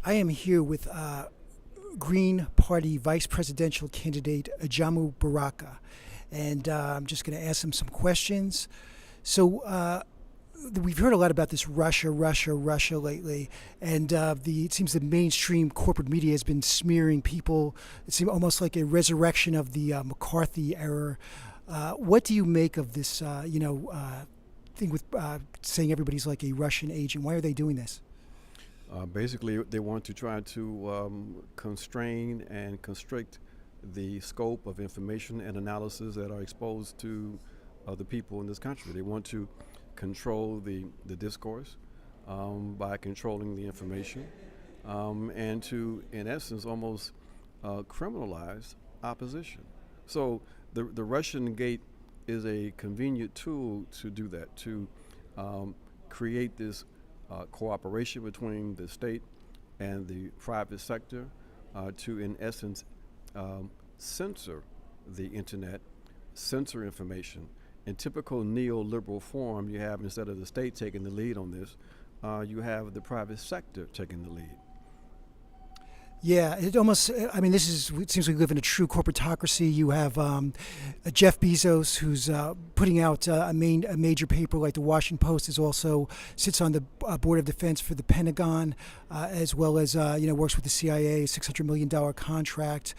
I am here with Green Party Vice Presidential candidate Ajamu Baraka, and I'm just going to ask him some questions. So we've heard a lot about this Russia lately, and it seems the mainstream corporate media has been smearing people. It seems almost like a resurrection of the McCarthy era. What do you make of this, thing with saying everybody's like a Russian agent? Why are they doing this? Basically, they want to try to constrain and constrict the scope of information and analysis that are exposed to the people in this country. They want to control the discourse by controlling the information and to, in essence, almost criminalize opposition. So the Russian gate is a convenient tool to do that, to create this cooperation between the state and the private sector to, in essence, censor the internet, censor information. In typical neoliberal form, you have, instead of the state taking the lead on this, you have the private sector taking the lead. Yeah, it almost, it seems like we live in a true corporatocracy. You have Jeff Bezos, who's putting out a major paper like the Washington Post, is also sits on the Board of Defense for the Pentagon, as well as, works with the CIA, $600 million contract.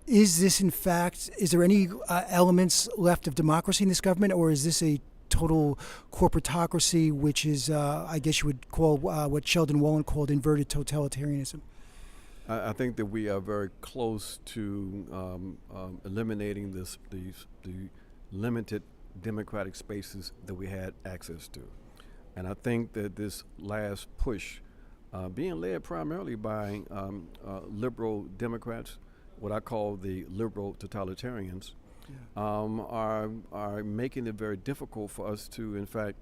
Is this, in fact, is there any elements left of democracy in this government, or is this a total corporatocracy, which is, I guess you would call what Sheldon Wallen called inverted totalitarianism? I think that we are very close to eliminating the limited democratic spaces that we had access to. And I think that this last push, being led primarily by liberal Democrats, what I call the liberal totalitarians, are making it very difficult for us to, in fact,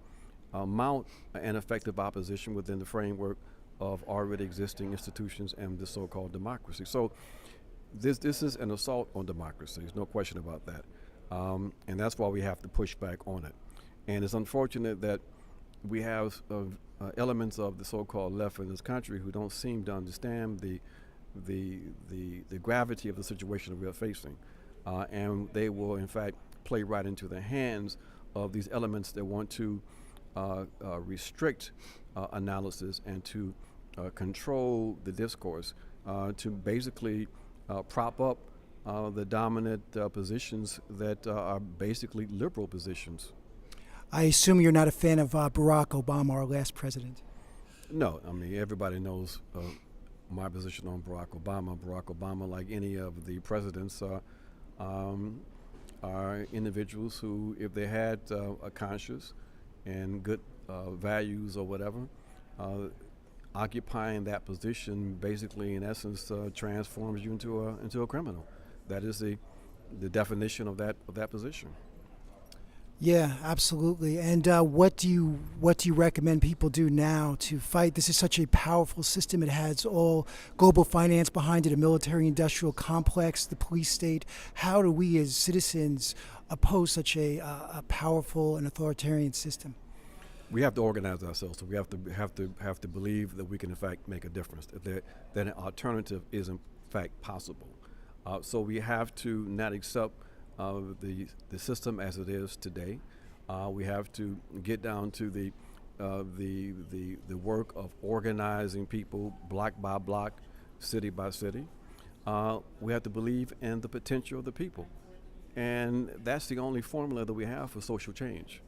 mount an effective opposition within the framework of already existing institutions and the so-called democracy. So this is an assault on democracy. There's no question about that. And that's why we have to push back on it. And it's unfortunate that we have elements of the so-called left in this country who don't seem to understand the gravity of the situation that we are facing. And they will, in fact, play right into the hands of these elements that want to restrict analysis and to control the discourse, to basically prop up the dominant positions that are basically liberal positions. I assume you're not a fan of Barack Obama, our last president. No, I mean, everybody knows my position on Barack Obama. Barack Obama, like any of the presidents, are individuals who, if they had a conscience and good values or whatever, occupying that position basically, in essence, transforms you into a criminal. That is the definition of that position. Yeah, absolutely. And what do you recommend people do now to fight? This is such a powerful system. It has all global finance behind it, a military-industrial complex, the police state. How do we as citizens oppose such a powerful and authoritarian system? We have to organize ourselves. So we have to believe that we can, in fact, make a difference. That an alternative is, in fact, possible. So we have to not accept the system as it is today. We have to get down to the work of organizing people block by block, city by city. We have to believe in the potential of the people, and that's the only formula that we have for social change.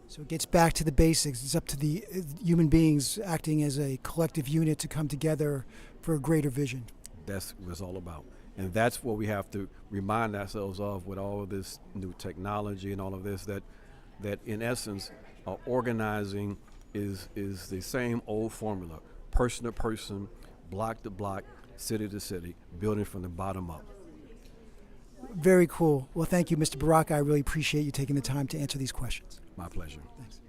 So it gets back to the basics. It's up to the human beings acting as a collective unit to come together for a greater vision. That's what it's all about. And that's what we have to remind ourselves of with all of this new technology and all of this, that in essence, organizing is the same old formula, person to person, block to block, city to city, building from the bottom up. Very cool. Well, thank you, Mr. Baraka. I really appreciate you taking the time to answer these questions. My pleasure. Thanks.